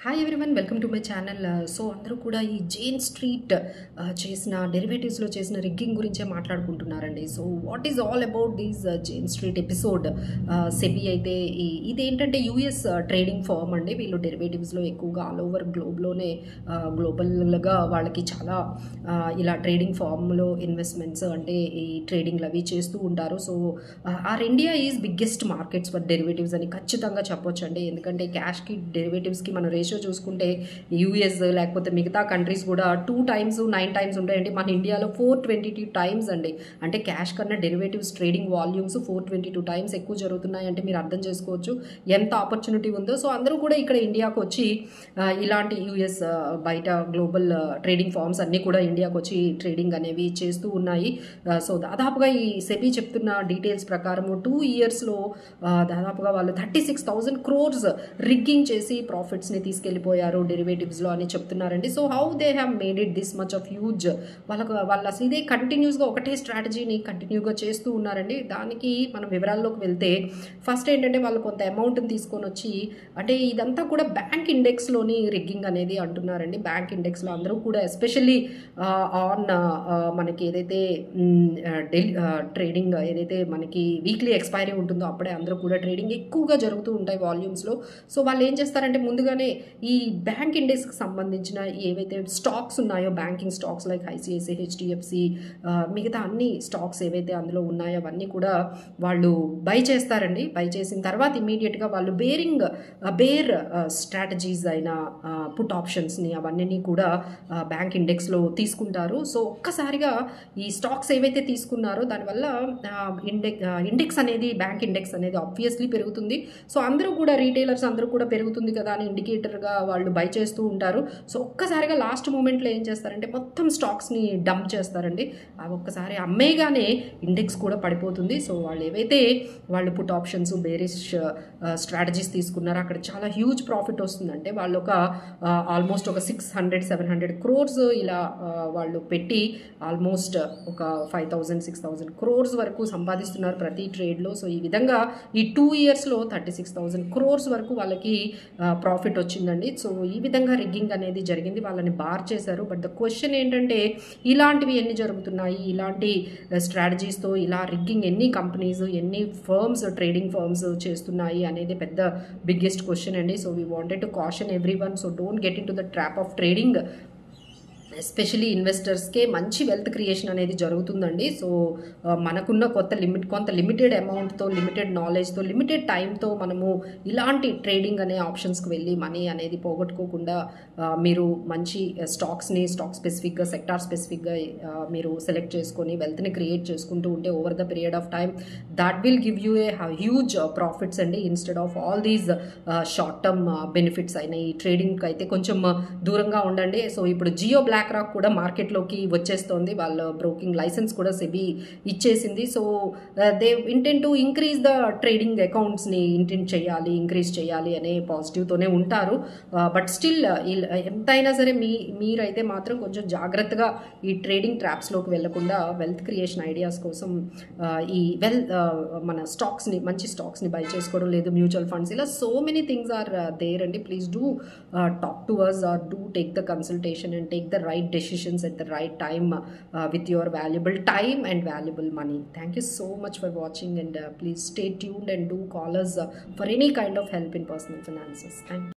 Hi everyone, welcome to my channel. So అందరూ కూడా ఈ జేన్ స్ట్రీట్ చేసిన డెరివేటివ్స్లో చేసిన రిగ్గింగ్ గురించే మాట్లాడుకుంటున్నారండి. So what is all about these Jane Street episode? SEBI అయితే ఇదేంటంటే యూఎస్ ట్రేడింగ్ ఫర్మ్ అండి. వీళ్ళు డెరివేటివ్స్లో ఎక్కువగా ఆల్ ఓవర్ గ్లోబ్లోనే గ్లోబల్గా వాళ్ళకి చాలా ఇలా ట్రేడింగ్ ఫార్మ్లో ఇన్వెస్ట్మెంట్స్ అంటే ఈ ట్రేడింగ్లు అవి చేస్తూ ఉంటారు. So our India is biggest markets for derivatives అని ఖచ్చితంగా చెప్పొచ్చు అండి. ఎందుకంటే క్యాష్కి డెరివేటివ్స్కి మన రేషియో చూసుకుంటే యూఎస్ లేకపోతే మిగతా కంట్రీస్ కూడా 2 times 9 times ఉంటాయండి. మన ఇండియాలో 422 times అండి. అంటే క్యాష్ కన్నా డెరివేటివ్స్ ట్రేడింగ్ వాల్యూమ్స్ 422 times ఎక్కువ జరుగుతున్నాయి అంటే మీరు అర్థం చేసుకోవచ్చు ఎంత ఆపర్చునిటీ ఉందో. సో అందరూ కూడా ఇక్కడ ఇండియాకు వచ్చి ఇలాంటి యూఎస్ బయట గ్లోబల్ ట్రేడింగ్ ఫార్మ్స్ అన్నీ కూడా ఇండియాకు వచ్చి ట్రేడింగ్ అనేవి చేస్తూ ఉన్నాయి. సో దాదాపుగా ఈ సెబీ చెప్తున్న డీటెయిల్స్ ప్రకారము 2 yearsలో దాదాపుగా వాళ్ళు 36,000 crores రిగ్గింగ్ చేసి ప్రాఫిట్స్ని తీసుకెళ్ళిపోయారు డెరివేటివ్స్లో అని చెప్తున్నారండి. So how they have made it this much of huge? వాళ్ళు అసలు ఇదే కంటిన్యూస్గా ఒకటే స్ట్రాటజీని కంటిన్యూగా చేస్తూ ఉన్నారండి. దానికి మనం వివరాల్లోకి వెళ్తే ఫస్ట్ ఏంటంటే వాళ్ళు కొంత అమౌంట్ని తీసుకొని వచ్చి అంటే ఇదంతా కూడా బ్యాంక్ ఇండెక్స్లోని రిగ్గింగ్ అనేది అంటున్నారండి. బ్యాంక్ ఇండెక్స్లో అందరూ కూడా ఎస్పెషల్లీ ఆన్ మనకి ఏదైతే ట్రేడింగ్ ఏదైతే మనకి వీక్లీ ఎక్స్పైరీ ఉంటుందో అప్పుడే అందరూ కూడా ట్రేడింగ్ ఎక్కువగా జరుగుతూ ఉంటాయి వాల్యూమ్స్లో. సో వాళ్ళు ఏం చేస్తారంటే ముందుగానే ఈ బ్యాంక్ ఇండెక్స్కి సంబంధించిన ఏవైతే స్టాక్స్ ఉన్నాయో banking stocks like ICICI, HDFC, మిగతా అన్ని స్టాక్స్ ఏవైతే అందులో ఉన్నాయో అవన్నీ కూడా వాళ్ళు బై చేస్తారండి. బై చేసిన తర్వాత ఇమీడియట్గా వాళ్ళు బేర్ స్ట్రాటజీస్ అయిన పుట్ ఆప్షన్స్ని అవన్నీ కూడా బ్యాంక్ ఇండెక్స్లో తీసుకుంటారు. సో ఒక్కసారిగా ఈ స్టాక్స్ ఏవైతే తీసుకున్నారో దానివల్ల ఇండెక్స్ అనేది బ్యాంక్ ఇండెక్స్ అనేది ఆబ్వియస్లీ పెరుగుతుంది. సో అందరూ కూడా రీటైలర్స్ అందరూ కూడా పెరుగుతుంది కదా అని ఇండికేటర్గా వాళ్ళు బై చేస్తూ ఉంటారు. సో ఒక్కసారిగా లాస్ట్ మూమెంట్లో ఏం చేస్తారంటే మొత్తం స్టాక్స్ని డంప్ చేస్తారండి. అవి ఒక్కసారి అమ్మేగానే ఇండెక్స్ కూడా పడిపోతుంది. సో వాళ్ళు ఏవైతే వాళ్ళు పుట్ ఆప్షన్స్ బేరిష్ స్ట్రాటజీస్ తీసుకున్నారో అక్కడ చాలా హ్యూజ్ ప్రాఫిట్ వస్తుందంటే వాళ్ళు ఆల్మోస్ట్ ఒక 600-700 crores ఇలా వాళ్ళు పెట్టి ఆల్మోస్ట్ ఒక 5,000-6,000 crores వరకు సంపాదిస్తున్నారు ప్రతి ట్రేడ్లో. సో ఈ విధంగా ఈ 2 yearsలో 36,000 crores వరకు వాళ్ళకి ప్రాఫిట్ వచ్చిందండి. సో ఈ విధంగా రిగ్గింగ్ అనేది జరిగింది, వాళ్ళని బార్ చేశారు. బట్ ద క్వశ్చన్ ఏంటంటే ఇలాంటివి ఎన్ని జరుగుతున్నాయి, ఇలాంటి స్ట్రాటజీస్తో ఇలా రిగ్గింగ్ ఎన్ని కంపెనీస్ ఎన్ని ఫర్మ్స్ ట్రేడింగ్ ఫర్మ్స్ చేస్తున్నాయి అనేది పెద్ద బిగ్గెస్ట్ క్వశ్చన్ అండి. So we wanted to caution everyone, so don't get into the trap of trading. Especially ఇన్వెస్టర్స్కే మంచి వెల్త్ క్రియేషన్ అనేది జరుగుతుందండి. సో మనకున్న కొంత లిమిటెడ్ అమౌంట్తో, లిమిటెడ్ నాలెడ్జ్తో, లిమిటెడ్ టైంతో మనము ఇలాంటి ట్రేడింగ్ అనే ఆప్షన్స్కి వెళ్ళి మనీ అనేది పోగొట్టుకోకుండా మీరు మంచి స్టాక్ స్పెసిఫిక్గా సెక్టార్ స్పెసిఫిక్గా మీరు సెలెక్ట్ చేసుకొని వెల్త్ని క్రియేట్ చేసుకుంటూ ఉంటే over the period of time that will give you a huge profits అండి. Instead of all these short term benefits అయిన ఈ ట్రేడింగ్కి అయితే కొంచెం దూరంగా ఉండండి. సో ఇప్పుడు జియో బ్లాక్ రాక్ కూడా మార్కెట్లోకి వచ్చేస్తోంది, వాళ్ళ బ్రోకింగ్ లైసెన్స్ కూడా సెబీ ఇచ్చేసింది. So they intent to increase the trading అకౌంట్స్ని ఇంక్రీజ్ చేయాలి అనే పాజిటివ్తోనే ఉంటారు. బట్ స్టిల్ ఎంతైనా సరే మీరైతే మాత్రం కొంచెం జాగ్రత్తగా ఈ ట్రేడింగ్ ట్రాప్స్లోకి వెళ్లకుండా వెల్త్ క్రియేషన్ ఐడియాస్ కోసం ఈ మన మంచి స్టాక్స్ని బై చేసుకోవడం, లేదు మ్యూచువల్ ఫండ్స్, ఇలా so many things are there అండి. Please do talk to us or do take the consultation and take the right decisions at the right time with your valuable time and valuable money. Thank you so much for watching, and please stay tuned and do call us for any kind of help in personal finances. Thank you.